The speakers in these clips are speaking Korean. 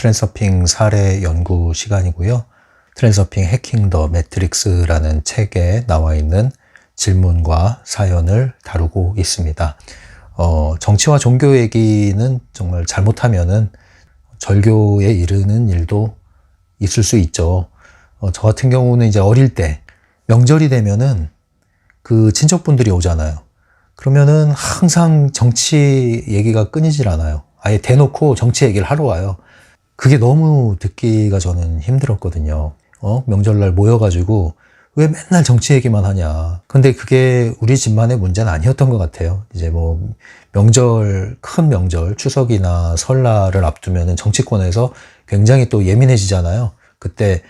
트랜서핑 사례 연구 시간이고요. 트랜서핑 해킹 더 매트릭스라는 책에 나와 있는 질문과 사연을 다루고 있습니다. 정치와 종교 얘기는 정말 잘못하면은 절교에 이르는 일도 있을 수 있죠. 저 같은 경우는 이제 어릴 때 명절이 되면은 그 친척분들이 오잖아요. 그러면은 항상 정치 얘기가 끊이질 않아요. 아예 대놓고 정치 얘기를 하러 와요. 그게 너무 듣기가 저는 힘들었거든요. 명절날 모여가지고 왜 맨날 정치 얘기만 하냐. 근데 그게 우리 집만의 문제는 아니었던 것 같아요. 이제 뭐 명절, 큰 명절, 추석이나 설날을 앞두면은 정치권에서 굉장히 또 예민해지잖아요. 그때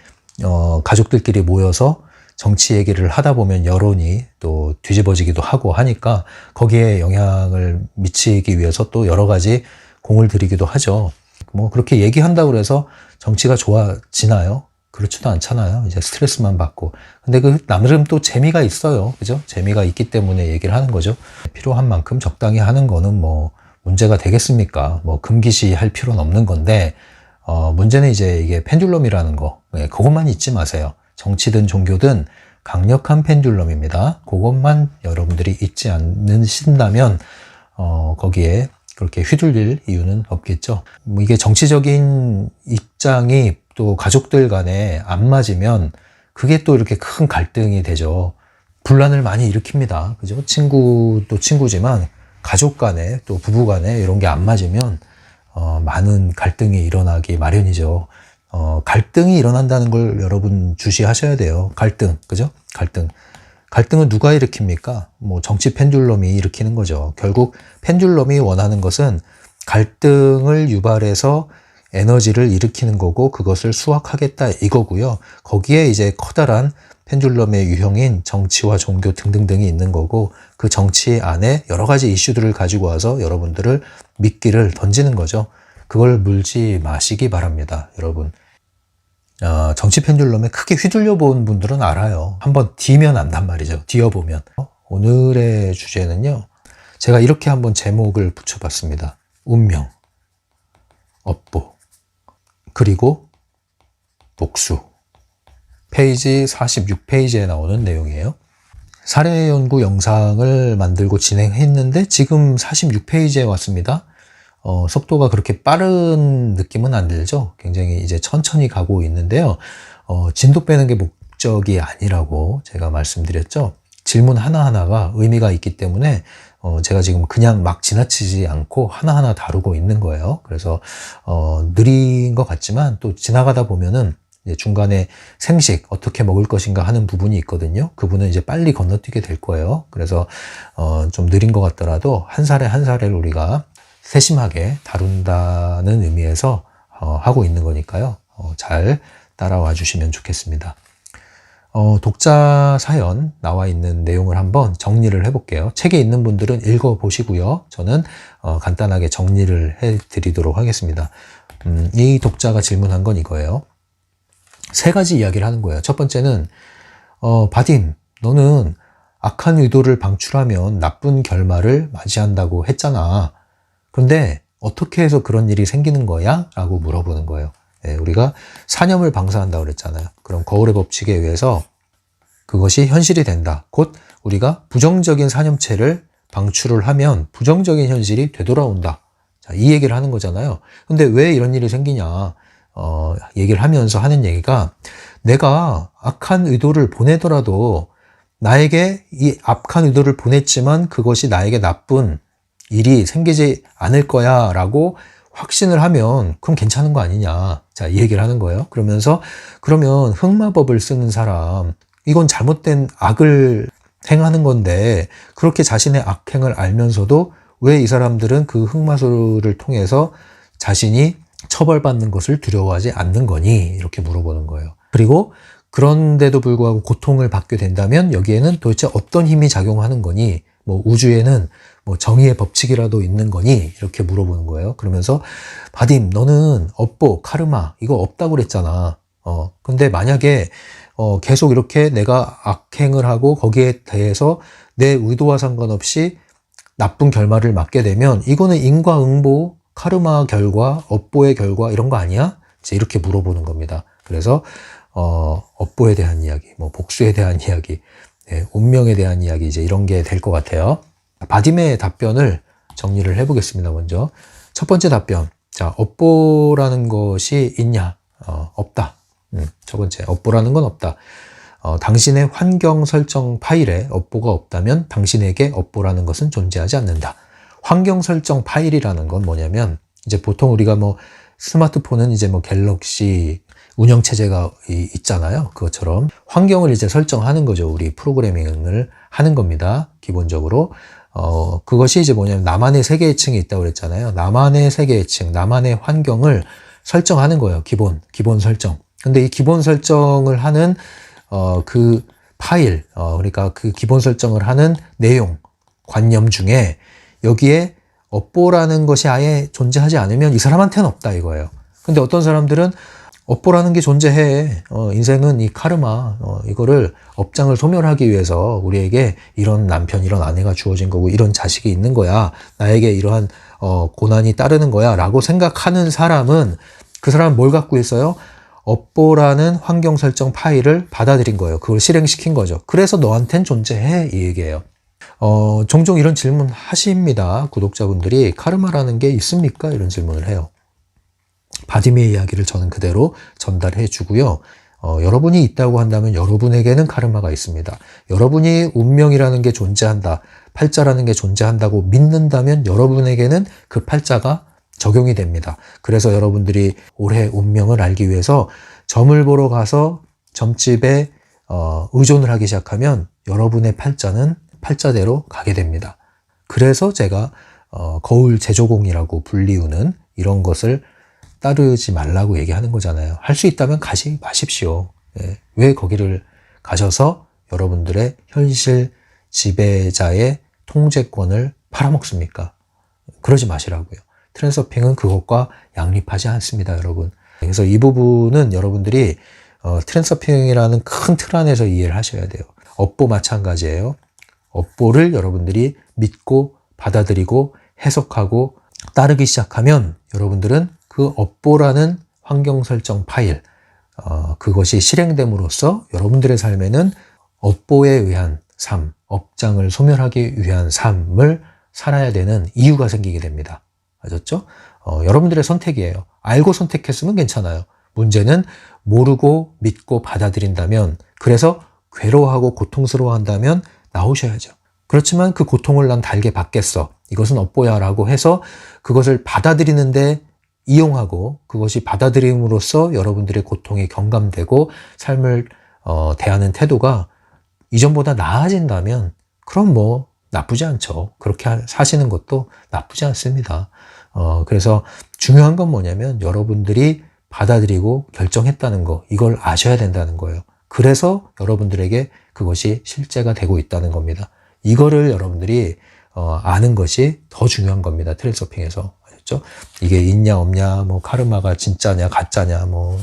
가족들끼리 모여서 정치 얘기를 하다 보면 여론이 또 뒤집어지기도 하고 하니까 거기에 영향을 미치기 위해서 또 여러 가지 공을 들이기도 하죠. 뭐 그렇게 얘기한다고 해서 정치가 좋아지나요? 그렇지도 않잖아요. 이제 스트레스만 받고. 근데 그 나름 또 재미가 있어요. 그죠? 재미가 있기 때문에 얘기를 하는 거죠. 필요한 만큼 적당히 하는 거는 뭐 문제가 되겠습니까? 뭐 금기시 할 필요는 없는 건데, 문제는 이제 이게 펜듈럼이라는 거. 그것만 잊지 마세요. 정치든 종교든 강력한 펜듈럼입니다. 그것만 여러분들이 잊지 않으신다면, 거기에 그렇게 휘둘릴 이유는 없겠죠. 뭐 이게 정치적인 입장이 또 가족들 간에 안 맞으면 그게 또 이렇게 큰 갈등이 되죠. 분란을 많이 일으킵니다. 그죠? 친구도 친구지만 가족 간에 또 부부 간에 이런 게 안 맞으면 많은 갈등이 일어나기 마련이죠. 갈등이 일어난다는 걸 여러분 주시하셔야 돼요. 갈등, 그죠? 갈등은 누가 일으킵니까? 뭐 정치 펜듈럼이 일으키는 거죠. 결국 펜듈럼이 원하는 것은 갈등을 유발해서 에너지를 일으키는 거고 그것을 수확하겠다 이거고요. 거기에 이제 커다란 펜듈럼의 유형인 정치와 종교 등등등이 있는 거고 그 정치 안에 여러 가지 이슈들을 가지고 와서 여러분들을 미끼를 던지는 거죠. 그걸 물지 마시기 바랍니다. 여러분. 정치 펜듈럼에 크게 휘둘려 본 분들은 알아요. 한번 뒤면 안단 말이죠. 뒤어보면. 오늘의 주제는요. 제가 이렇게 한번 제목을 붙여봤습니다. 운명, 업보, 그리고 복수. 페이지 46페이지에 나오는 내용이에요. 사례 연구 영상을 만들고 진행했는데 지금 46페이지에 왔습니다. 속도가 그렇게 빠른 느낌은 안 들죠. 굉장히 이제 천천히 가고 있는데요. 진도 빼는 게 목적이 아니라고 제가 말씀드렸죠. 질문 하나하나가 의미가 있기 때문에 제가 지금 그냥 막 지나치지 않고 하나하나 다루고 있는 거예요. 그래서 느린 것 같지만 또 지나가다 보면은 이제 중간에 생식 어떻게 먹을 것인가 하는 부분이 있거든요. 그분은 이제 빨리 건너뛰게 될 거예요. 그래서 좀 느린 것 같더라도 한 사례 한 사례를 우리가 세심하게 다룬다는 의미에서 하고 있는 거니까요. 잘 따라와 주시면 좋겠습니다. 독자 사연 나와 있는 내용을 한번 정리를 해볼게요. 책에 있는 분들은 읽어보시고요. 저는 간단하게 정리를 해드리도록 하겠습니다. 이 독자가 질문한 건 이거예요. 세 가지 이야기를 하는 거예요. 첫 번째는 바딤, 너는 악한 의도를 방출하면 나쁜 결말을 맞이한다고 했잖아. 그런데 어떻게 해서 그런 일이 생기는 거야? 라고 물어보는 거예요. 우리가 사념을 방사한다고 그랬잖아요. 그럼 거울의 법칙에 의해서 그것이 현실이 된다. 곧 우리가 부정적인 사념체를 방출을 하면 부정적인 현실이 되돌아온다. 자, 이 얘기를 하는 거잖아요. 근데 왜 이런 일이 생기냐? 얘기를 하면서 하는 얘기가 내가 악한 의도를 보내더라도 나에게 이 악한 의도를 보냈지만 그것이 나에게 나쁜 일이 생기지 않을 거야 라고 확신을 하면 그럼 괜찮은 거 아니냐. 자, 이 얘기를 하는 거예요. 그러면서 그러면 흑마법을 쓰는 사람, 이건 잘못된 악을 행하는 건데 그렇게 자신의 악행을 알면서도 왜 이 사람들은 그 흑마술을 통해서 자신이 처벌받는 것을 두려워하지 않는 거니? 이렇게 물어보는 거예요. 그리고 그런데도 불구하고 고통을 받게 된다면 여기에는 도대체 어떤 힘이 작용하는 거니? 뭐 우주에는 뭐 정의의 법칙이라도 있는 거니? 이렇게 물어보는 거예요. 그러면서 바딤, 너는 업보, 카르마 이거 없다고 그랬잖아. 근데 만약에 계속 이렇게 내가 악행을 하고 거기에 대해서 내 의도와 상관없이 나쁜 결말을 맞게 되면 이거는 인과응보, 카르마 결과, 업보의 결과 이런 거 아니야? 이제 이렇게 물어보는 겁니다. 그래서 업보에 대한 이야기, 뭐 복수에 대한 이야기, 운명에 대한 이야기, 이제 이런 게 될 것 같아요. 바딤의 답변을 정리를 해보겠습니다. 먼저 첫 번째 답변. 자, 업보라는 것이 있냐? 없다. 첫 번째, 업보라는 건 없다. 당신의 환경 설정 파일에 업보가 없다면 당신에게 업보라는 것은 존재하지 않는다. 환경 설정 파일이라는 건 뭐냐면, 이제 보통 우리가 뭐 스마트폰은 이제 뭐 갤럭시 운영체제가 있잖아요. 그것처럼 환경을 이제 설정하는 거죠. 우리 프로그래밍을 하는 겁니다. 기본적으로. 그것이 이제 뭐냐면 나만의 세계의 층이 있다고 그랬잖아요. 나만의 세계의 층, 나만의 환경을 설정하는 거예요. 기본 설정. 근데 이 기본 설정을 하는 그 파일, 그러니까 그 기본 설정을 하는 내용, 관념 중에 여기에 업보라는 것이 아예 존재하지 않으면 이 사람한테는 없다 이거예요. 근데 어떤 사람들은 업보라는 게 존재해. 인생은 이 카르마, 이거를 업장을 소멸하기 위해서 우리에게 이런 남편, 이런 아내가 주어진 거고 이런 자식이 있는 거야. 나에게 이러한 고난이 따르는 거야 라고 생각하는 사람은 그 사람은 뭘 갖고 있어요? 업보라는 환경 설정 파일을 받아들인 거예요. 그걸 실행시킨 거죠. 그래서 너한텐 존재해 이 얘기예요. 종종 이런 질문 하십니다. 구독자분들이 카르마라는 게 있습니까? 이런 질문을 해요. 바딤의 이야기를 저는 그대로 전달해 주고요. 여러분이 있다고 한다면 여러분에게는 카르마가 있습니다. 여러분이 운명이라는 게 존재한다, 팔자라는 게 존재한다고 믿는다면 여러분에게는 그 팔자가 적용이 됩니다. 그래서 여러분들이 올해 운명을 알기 위해서 점을 보러 가서 점집에 의존을 하기 시작하면 여러분의 팔자는 팔자대로 가게 됩니다. 그래서 제가 거울 제조공이라고 불리우는 이런 것을 따르지 말라고 얘기하는 거잖아요. 할 수 있다면 가지 마십시오. 왜 거기를 가셔서 여러분들의 현실 지배자의 통제권을 팔아먹습니까? 그러지 마시라고요. 트랜서핑은 그것과 양립하지 않습니다, 여러분. 그래서 이 부분은 여러분들이 트랜서핑이라는 큰 틀 안에서 이해를 하셔야 돼요. 업보 마찬가지예요. 업보를 여러분들이 믿고 받아들이고 해석하고 따르기 시작하면 여러분들은 그 업보라는 환경 설정 파일, 그것이 실행됨으로써 여러분들의 삶에는 업보에 의한 삶, 업장을 소멸하기 위한 삶을 살아야 되는 이유가 생기게 됩니다. 아셨죠? 여러분들의 선택이에요. 알고 선택했으면 괜찮아요. 문제는 모르고 믿고 받아들인다면, 그래서 괴로워하고 고통스러워한다면 나오셔야죠. 그렇지만 그 고통을 난 달게 받겠어, 이것은 업보야 라고 해서 그것을 받아들이는데 이용하고 그것이 받아들임으로써 여러분들의 고통이 경감되고 삶을 대하는 태도가 이전보다 나아진다면 그럼 뭐 나쁘지 않죠. 그렇게 사시는 것도 나쁘지 않습니다. 그래서 중요한 건 뭐냐면 여러분들이 받아들이고 결정했다는 거, 이걸 아셔야 된다는 거예요. 그래서 여러분들에게 그것이 실제가 되고 있다는 겁니다. 이거를 여러분들이 아는 것이 더 중요한 겁니다. 트랜서핑에서. 아셨죠? 이게 있냐 없냐, 뭐 카르마가 진짜냐 가짜냐, 뭐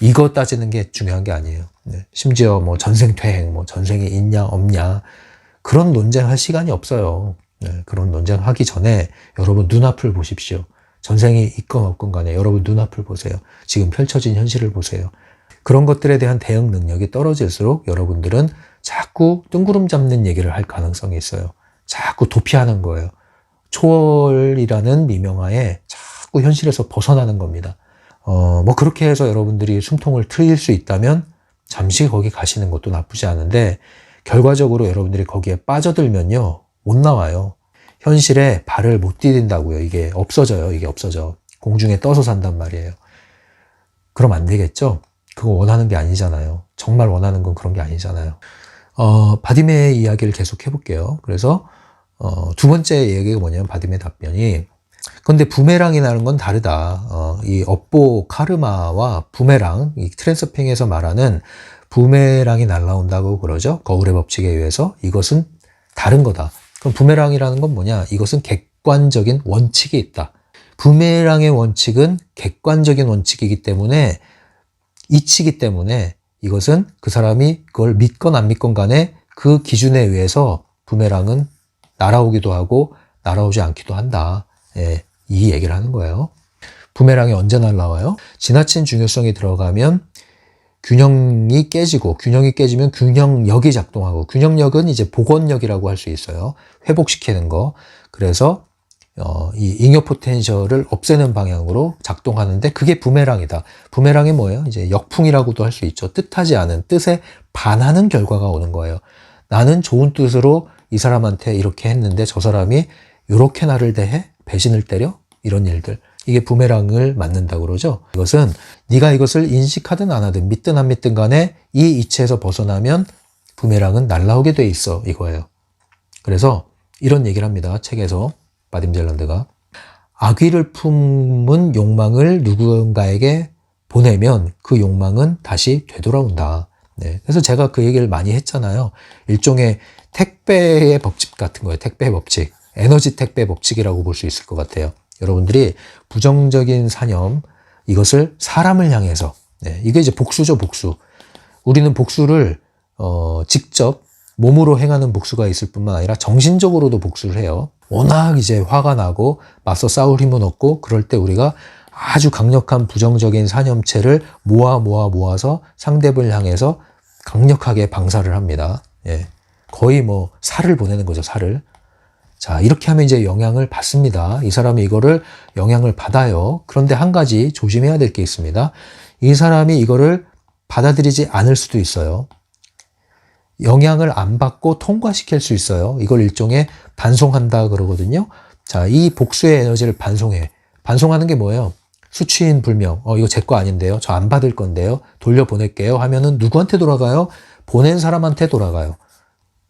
이거 따지는 게 중요한 게 아니에요. 심지어 뭐 전생퇴행, 뭐 전생이 있냐 없냐, 그런 논쟁할 시간이 없어요. 그런 논쟁하기 전에 여러분 눈앞을 보십시오. 전생이 있건 없건 간에 여러분 눈앞을 보세요. 지금 펼쳐진 현실을 보세요. 그런 것들에 대한 대응 능력이 떨어질수록 여러분들은 자꾸 뜬구름 잡는 얘기를 할 가능성이 있어요. 자꾸 도피하는 거예요. 초월이라는 미명하에 자꾸 현실에서 벗어나는 겁니다. 뭐 그렇게 해서 여러분들이 숨통을 트일 수 있다면 잠시 거기 가시는 것도 나쁘지 않은데, 결과적으로 여러분들이 거기에 빠져들면요, 못 나와요. 현실에 발을 못 디딘다고요. 이게 없어져요. 이게 없어져. 공중에 떠서 산단 말이에요. 그럼 안 되겠죠? 그거 원하는 게 아니잖아요. 정말 원하는 건 그런 게 아니잖아요. 바딤의 이야기를 계속 해볼게요. 그래서 두 번째 얘기가 뭐냐면, 바딤의 답변이, 근데 부메랑이라는 건 다르다. 이 업보 카르마와 부메랑, 이 트랜서핑에서 말하는 부메랑이 날라온다고 그러죠. 거울의 법칙에 의해서. 이것은 다른 거다. 그럼 부메랑이라는 건 뭐냐? 이것은 객관적인 원칙이 있다. 부메랑의 원칙은 객관적인 원칙이기 때문에, 이치기 때문에 이것은 그 사람이 그걸 믿건 안 믿건 간에 그 기준에 의해서 부메랑은 날아오기도 하고 날아오지 않기도 한다. 이 얘기를 하는 거예요. 부메랑이 언제 날라와요? 지나친 중요성이 들어가면 균형이 깨지면 균형력이 작동하고, 균형력은 이제 복원력이라고 할 수 있어요. 회복시키는 거. 그래서 이 잉여 포텐셜을 없애는 방향으로 작동하는데 그게 부메랑이다. 부메랑이 뭐예요? 이제 역풍이라고도 할 수 있죠. 뜻하지 않은 뜻에 반하는 결과가 오는 거예요. 나는 좋은 뜻으로 이 사람한테 이렇게 했는데 저 사람이 이렇게 나를 대해 배신을 때려? 이런 일들. 이게 부메랑을 맞는다고 그러죠. 이것은 네가 이것을 인식하든 안 하든 믿든 안 믿든 간에 이 이치에서 벗어나면 부메랑은 날라오게 돼 있어, 이거예요. 그래서 이런 얘기를 합니다. 책에서 바딤 젤란드가 악의를 품은 욕망을 누군가에게 보내면 그 욕망은 다시 되돌아온다. 네. 그래서 제가 그 얘기를 많이 했잖아요. 일종의 택배의 법칙 같은 거예요. 택배의 법칙. 에너지 택배 법칙이라고 볼 수 있을 것 같아요. 여러분들이 부정적인 사념, 이것을 사람을 향해서, 네, 이게 이제 복수죠, 복수. 우리는 복수를 직접 몸으로 행하는 복수가 있을 뿐만 아니라 정신적으로도 복수를 해요. 워낙 이제 화가 나고 맞서 싸울 힘은 없고 그럴 때 우리가 아주 강력한 부정적인 사념체를 모아서 상대방을 향해서 강력하게 방사를 합니다. 예. 거의 뭐 살을 보내는 거죠, 살을. 자, 이렇게 하면 이제 영향을 받습니다. 이 사람이 이거를 영향을 받아요. 그런데 한 가지 조심해야 될 게 있습니다. 이 사람이 이거를 받아들이지 않을 수도 있어요. 영향을 안 받고 통과시킬 수 있어요. 이걸 일종의 반송한다 그러거든요. 자, 이 복수의 에너지를 반송해. 반송하는 게 뭐예요? 수취인 불명. 이거 제 거 아닌데요. 저 안 받을 건데요. 돌려보낼게요. 하면은 누구한테 돌아가요? 보낸 사람한테 돌아가요.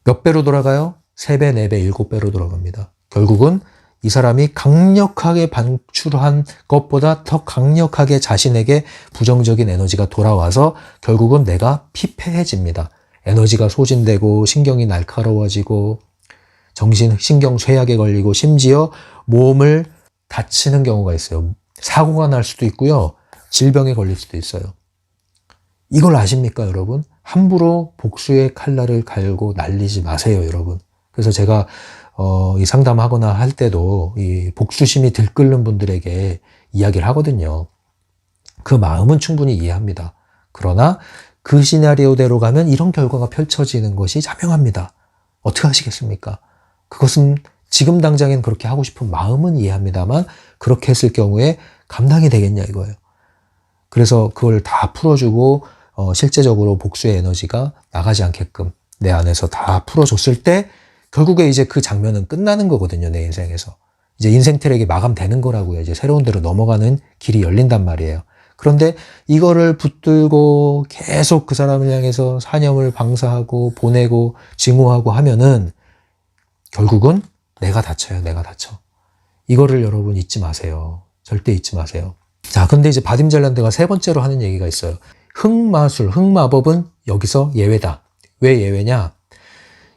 몇 배로 돌아가요? 3배, 4배, 7배로 돌아갑니다. 결국은 이 사람이 강력하게 반출한 것보다 더 강력하게 자신에게 부정적인 에너지가 돌아와서 결국은 내가 피폐해집니다. 에너지가 소진되고 신경이 날카로워지고 신경 쇠약에 걸리고 심지어 몸을 다치는 경우가 있어요. 사고가 날 수도 있고요. 질병에 걸릴 수도 있어요. 이걸 아십니까, 여러분? 함부로 복수의 칼날을 갈고 날리지 마세요, 여러분. 그래서 제가 이 상담하거나 할 때도 이 복수심이 들끓는 분들에게 이야기를 하거든요. 그 마음은 충분히 이해합니다. 그러나 그 시나리오대로 가면 이런 결과가 펼쳐지는 것이 자명합니다. 어떻게 하시겠습니까? 그것은 지금 당장엔 그렇게 하고 싶은 마음은 이해합니다만 그렇게 했을 경우에 감당이 되겠냐 이거예요. 그래서 그걸 다 풀어주고 실제적으로 복수의 에너지가 나가지 않게끔 내 안에서 다 풀어줬을 때 결국에 이제 그 장면은 끝나는 거거든요, 내 인생에서. 이제 인생 트랙이 마감되는 거라고요. 이제 새로운 데로 넘어가는 길이 열린단 말이에요. 그런데 이거를 붙들고 계속 그 사람을 향해서 사념을 방사하고 보내고 증오하고 하면은 결국은 내가 다쳐요, 내가 다쳐. 이거를 여러분 잊지 마세요. 절대 잊지 마세요. 자, 근데 이제 바딤 젤란드가 세 번째로 하는 얘기가 있어요. 흑마술, 흑마법은 여기서 예외다. 왜 예외냐?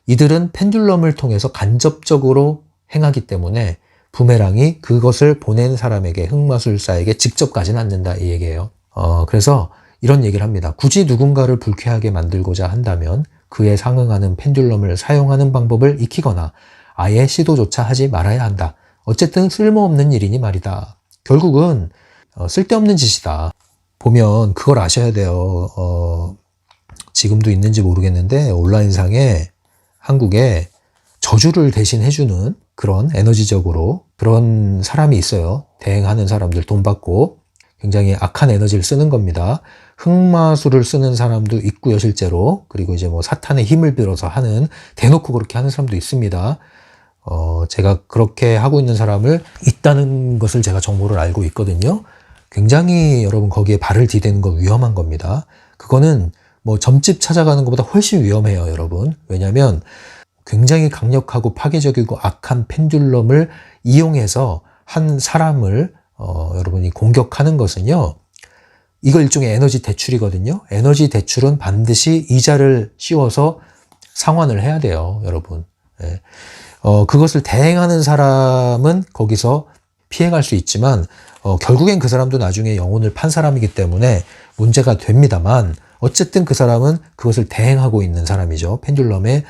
이들은 펜듈럼을 통해서 간접적으로 행하기 때문에 부메랑이 그것을 보낸 사람에게, 흑마술사에게 직접 가진 않는다 이 얘기예요. 그래서 이런 얘기를 합니다. 굳이 누군가를 불쾌하게 만들고자 한다면 그에 상응하는 펜듈럼을 사용하는 방법을 익히거나 아예 시도조차 하지 말아야 한다. 어쨌든 쓸모없는 일이니 말이다. 결국은 쓸데없는 짓이다. 보면 그걸 아셔야 돼요. 지금도 있는지 모르겠는데 온라인상에 한국에 저주를 대신 해주는 그런 에너지적으로 그런 사람이 있어요. 대행하는 사람들 돈 받고 굉장히 악한 에너지를 쓰는 겁니다. 흑마술을 쓰는 사람도 있고요, 실제로. 그리고 이제 뭐 사탄의 힘을 빌어서 하는, 대놓고 그렇게 하는 사람도 있습니다. 제가 그렇게 하고 있는 사람을 있다는 것을 제가 정보를 알고 있거든요. 굉장히 여러분 거기에 발을 디대는 거 위험한 겁니다. 그거는 뭐 점집 찾아가는 것보다 훨씬 위험해요, 여러분. 왜냐하면 굉장히 강력하고 파괴적이고 악한 펜듈럼을 이용해서 한 사람을 여러분이 공격하는 것은요, 이거 일종의 에너지 대출이거든요. 에너지 대출은 반드시 이자를 씌워서 상환을 해야 돼요, 여러분. 네. 그것을 대행하는 사람은 거기서 피해갈 수 있지만 결국엔 그 사람도 나중에 영혼을 판 사람이기 때문에 문제가 됩니다만 어쨌든 그 사람은 그것을 대행하고 있는 사람이죠. 펜듈럼의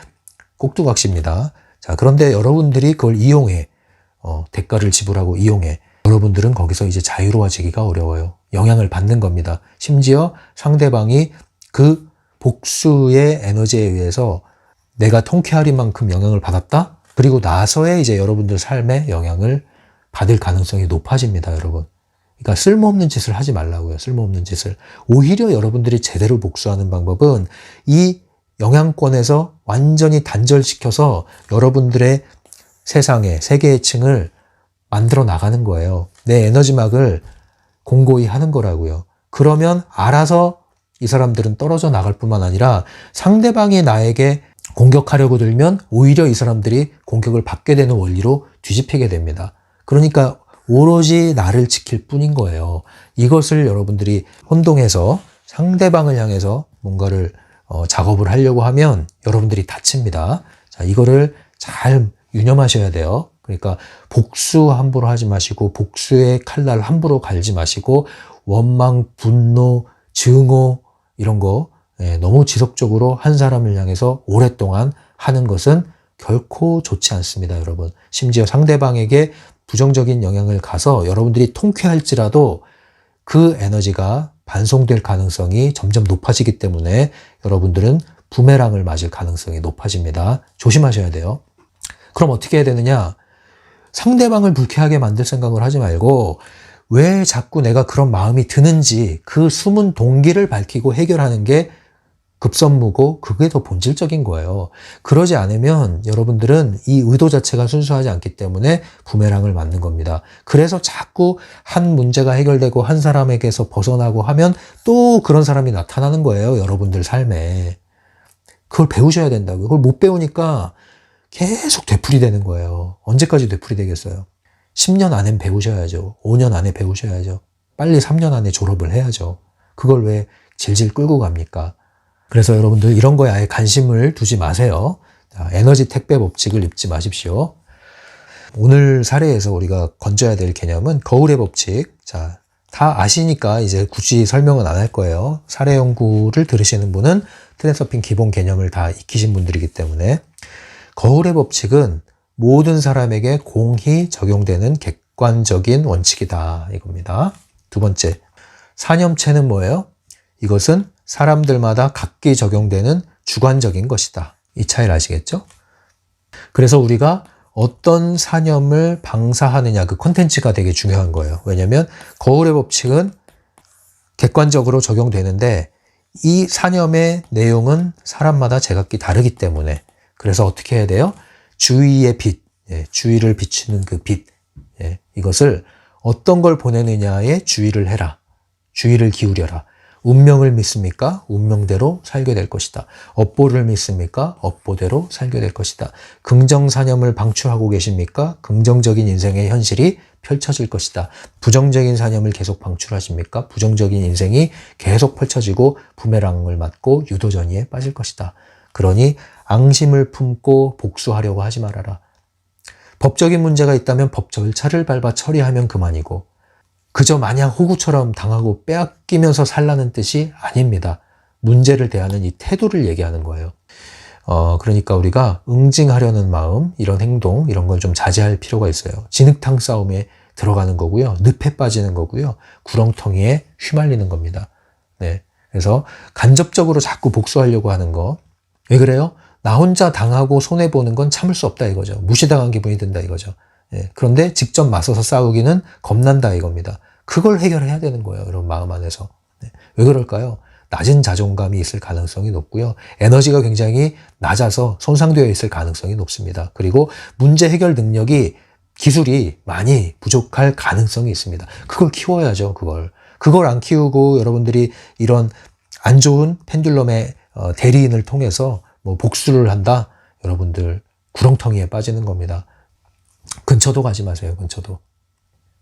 꼭두각시입니다. 자, 그런데 여러분들이 그걸 이용해 대가를 지불하고 이용해 여러분들은 거기서 이제 자유로워지기가 어려워요. 영향을 받는 겁니다. 심지어 상대방이 그 복수의 에너지에 의해서 내가 통쾌할 만큼 영향을 받았다? 그리고 나서의 이제 여러분들 삶에 영향을 받을 가능성이 높아집니다, 여러분. 그러니까 쓸모없는 짓을 하지 말라고요. 쓸모없는 짓을. 오히려 여러분들이 제대로 복수하는 방법은 이 영향권에서 완전히 단절시켜서 여러분들의 세상에 세계의 층을 만들어 나가는 거예요. 내 에너지막을 공고히 하는 거라고요. 그러면 알아서 이 사람들은 떨어져 나갈 뿐만 아니라 상대방이 나에게 공격하려고 들면 오히려 이 사람들이 공격을 받게 되는 원리로 뒤집히게 됩니다. 그러니까 오로지 나를 지킬 뿐인 거예요. 이것을 여러분들이 혼동해서 상대방을 향해서 뭔가를 작업을 하려고 하면 여러분들이 다칩니다. 자, 이거를 잘 유념하셔야 돼요. 그러니까 복수 함부로 하지 마시고 복수의 칼날 함부로 갈지 마시고 원망, 분노, 증오 이런 거 너무 지속적으로 한 사람을 향해서 오랫동안 하는 것은 결코 좋지 않습니다, 여러분. 심지어 상대방에게 부정적인 영향을 가서 여러분들이 통쾌할지라도 그 에너지가 반송될 가능성이 점점 높아지기 때문에 여러분들은 부메랑을 맞을 가능성이 높아집니다. 조심하셔야 돼요. 그럼 어떻게 해야 되느냐? 상대방을 불쾌하게 만들 생각을 하지 말고 왜 자꾸 내가 그런 마음이 드는지 그 숨은 동기를 밝히고 해결하는 게 급선무고 그게 더 본질적인 거예요. 그러지 않으면 여러분들은 이 의도 자체가 순수하지 않기 때문에 부메랑을 맞는 겁니다. 그래서 자꾸 한 문제가 해결되고 한 사람에게서 벗어나고 하면 또 그런 사람이 나타나는 거예요. 여러분들 삶에. 그걸 배우셔야 된다고요. 그걸 못 배우니까 계속 되풀이되는 거예요. 언제까지 되풀이되겠어요? 10년 안엔 배우셔야죠. 5년 안에 배우셔야죠. 빨리 3년 안에 졸업을 해야죠. 그걸 왜 질질 끌고 갑니까? 그래서 여러분들 이런 거에 아예 관심을 두지 마세요. 자, 에너지 택배 법칙을 잊지 마십시오. 오늘 사례에서 우리가 건져야 될 개념은 거울의 법칙. 자, 다 아시니까 이제 굳이 설명은 안 할 거예요. 사례 연구를 들으시는 분은 트랜서핑 기본 개념을 다 익히신 분들이기 때문에 거울의 법칙은 모든 사람에게 공히 적용되는 객관적인 원칙이다 이겁니다. 두 번째, 사념체는 뭐예요? 이것은 사람들마다 각기 적용되는 주관적인 것이다. 이 차이를 아시겠죠? 그래서 우리가 어떤 사념을 방사하느냐 그 콘텐츠가 되게 중요한 거예요. 왜냐하면 거울의 법칙은 객관적으로 적용되는데 이 사념의 내용은 사람마다 제각기 다르기 때문에 그래서 어떻게 해야 돼요? 주위의 빛, 주위를 비추는 그 빛, 이것을 어떤 걸 보내느냐에 주의를 해라. 주의를 기울여라. 운명을 믿습니까? 운명대로 살게 될 것이다. 업보를 믿습니까? 업보대로 살게 될 것이다. 긍정사념을 방출하고 계십니까? 긍정적인 인생의 현실이 펼쳐질 것이다. 부정적인 사념을 계속 방출하십니까? 부정적인 인생이 계속 펼쳐지고 부메랑을 맞고 유도전이에 빠질 것이다. 그러니 앙심을 품고 복수하려고 하지 말아라. 법적인 문제가 있다면 법 절차를 밟아 처리하면 그만이고 그저 마냥 호구처럼 당하고 빼앗기면서 살라는 뜻이 아닙니다. 문제를 대하는 이 태도를 얘기하는 거예요. 그러니까 우리가 응징하려는 마음, 이런 행동, 이런 걸 좀 자제할 필요가 있어요. 진흙탕 싸움에 들어가는 거고요. 늪에 빠지는 거고요. 구렁텅이에 휘말리는 겁니다. 네. 그래서 간접적으로 자꾸 복수하려고 하는 거. 왜 그래요? 나 혼자 당하고 손해보는 건 참을 수 없다 이거죠. 무시당한 기분이 든다 이거죠. 예, 그런데 직접 맞서서 싸우기는 겁난다 이겁니다. 그걸 해결해야 되는 거예요. 이런 마음 안에서. 네. 왜 그럴까요? 낮은 자존감이 있을 가능성이 높고요. 에너지가 굉장히 낮아서 손상되어 있을 가능성이 높습니다. 그리고 문제 해결 능력이 기술이 많이 부족할 가능성이 있습니다. 그걸 키워야죠. 그걸 안 키우고 여러분들이 이런 안 좋은 펜듈럼의 대리인을 통해서 뭐 복수를 한다? 여러분들 구렁텅이에 빠지는 겁니다. 근처도 가지 마세요. 근처도.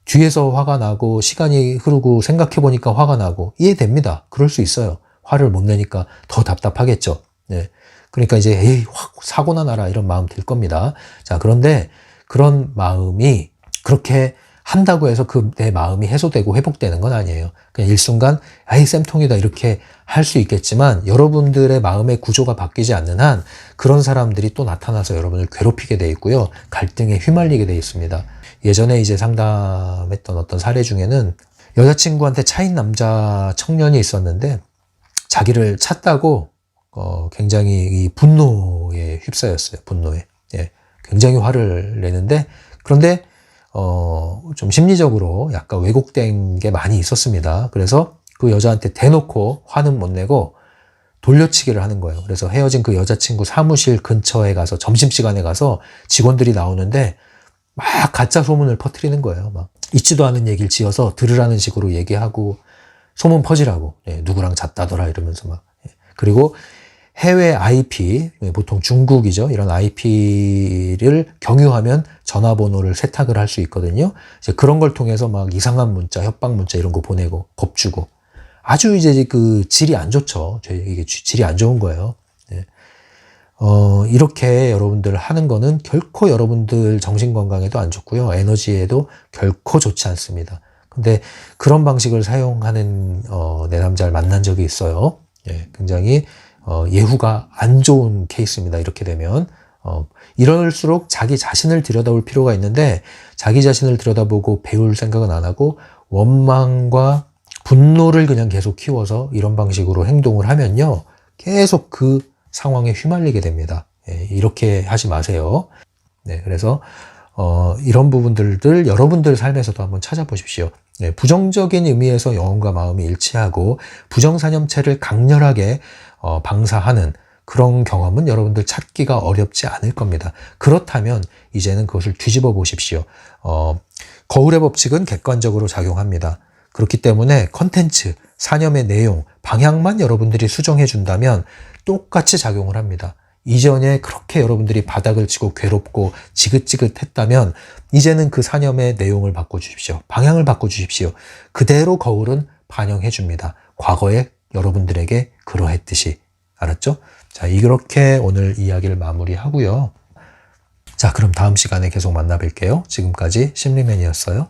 뒤에서 화가 나고 시간이 흐르고 생각해보니까 화가 나고 이해됩니다. 그럴 수 있어요. 화를 못 내니까 더 답답하겠죠. 네. 그러니까 이제 에이 확 사고나 나라 이런 마음 들 겁니다. 자, 그런데 그런 마음이 그렇게 한다고 해서 내 마음이 해소되고 회복되는 건 아니에요. 그냥 일순간 아이 쌤통이다 이렇게 할 수 있겠지만 여러분들의 마음의 구조가 바뀌지 않는 한 그런 사람들이 또 나타나서 여러분을 괴롭히게 돼 있고요. 갈등에 휘말리게 돼 있습니다. 예전에 이제 상담했던 어떤 사례 중에는 여자친구한테 차인 남자 청년이 있었는데 자기를 찾다고 굉장히 이 분노에 휩싸였어요. 분노에. 예, 굉장히 화를 내는데 그런데 좀 심리적으로 약간 왜곡된 게 많이 있었습니다. 그래서 그 여자한테 대놓고 화는 못 내고 돌려치기를 하는 거예요. 그래서 헤어진 그 여자친구 사무실 근처에 가서 점심시간에 가서 직원들이 나오는데 막 가짜 소문을 퍼뜨리는 거예요. 막 있지도 않은 얘기를 지어서 들으라는 식으로 얘기하고 소문 퍼지라고. 예, 누구랑 잤다더라 이러면서 막. 예. 그리고 해외 IP, 보통 중국이죠. 이런 IP를 경유하면 전화번호를 세탁을 할 수 있거든요. 이제 그런 걸 통해서 막 이상한 문자, 협박 문자 이런 거 보내고 겁주고 아주 이제 그 질이 안 좋죠. 이게 질이 안 좋은 거예요. 네. 이렇게 여러분들 하는 거는 결코 여러분들 정신 건강에도 안 좋고요. 에너지에도 결코 좋지 않습니다. 근데 그런 방식을 사용하는 내남자를 만난 적이 있어요. 예, 굉장히 예후가 안 좋은 케이스입니다. 이렇게 되면 이럴수록 자기 자신을 들여다볼 필요가 있는데 자기 자신을 들여다보고 배울 생각은 안 하고 원망과 분노를 그냥 계속 키워서 이런 방식으로 행동을 하면요. 계속 그 상황에 휘말리게 됩니다. 예, 이렇게 하지 마세요. 네, 그래서 이런 부분들을 여러분들 삶에서도 한번 찾아보십시오. 네, 부정적인 의미에서 영혼과 마음이 일치하고 부정사념체를 강렬하게 방사하는 그런 경험은 여러분들 찾기가 어렵지 않을 겁니다. 그렇다면 이제는 그것을 뒤집어 보십시오. 거울의 법칙은 객관적으로 작용합니다. 그렇기 때문에 컨텐츠, 사념의 내용, 방향만 여러분들이 수정해 준다면 똑같이 작용을 합니다. 이전에 그렇게 여러분들이 바닥을 치고 괴롭고 지긋지긋했다면 이제는 그 사념의 내용을 바꿔주십시오. 방향을 바꿔주십시오. 그대로 거울은 반영해 줍니다. 과거에 여러분들에게 그러했듯이. 알았죠? 자, 이렇게 오늘 이야기를 마무리하고요. 자, 그럼 다음 시간에 계속 만나 뵐게요. 지금까지 심리맨이었어요.